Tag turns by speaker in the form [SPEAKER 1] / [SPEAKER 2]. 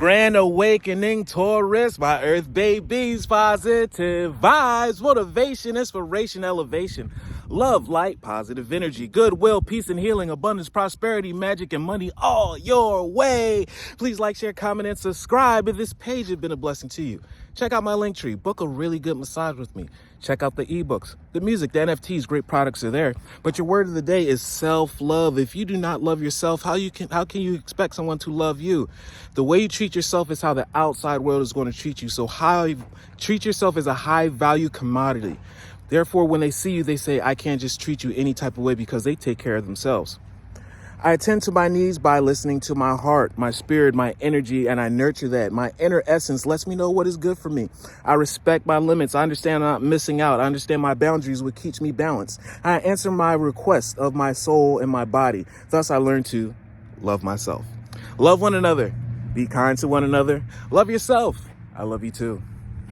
[SPEAKER 1] Grand awakening, Taurus, my earth babies, positive vibes, motivation, inspiration, elevation, love, light, positive energy, goodwill, peace and healing, abundance, prosperity, magic, and money all your way. Please like, share, comment, and subscribe if this page has been a blessing to you. Check out my LinkTree, book a really good massage with me. Check out the ebooks, the music, the NFTs, great products are there. But your word of the day is self-love. If you do not love yourself, how can you expect someone to love you? The way you treat yourself is how the outside world is going to treat you. So treat yourself as a high value commodity. Therefore, when they see you, they say, I can't just treat you any type of way because they take care of themselves. I attend to my needs by listening to my heart, my spirit, my energy, and I nurture that. My inner essence lets me know what is good for me. I respect my limits. I understand I'm not missing out. I understand my boundaries, what keeps me balanced. I answer my requests of my soul and my body. Thus, I learn to love myself. Love one another. Be kind to one another. Love yourself. I love you too.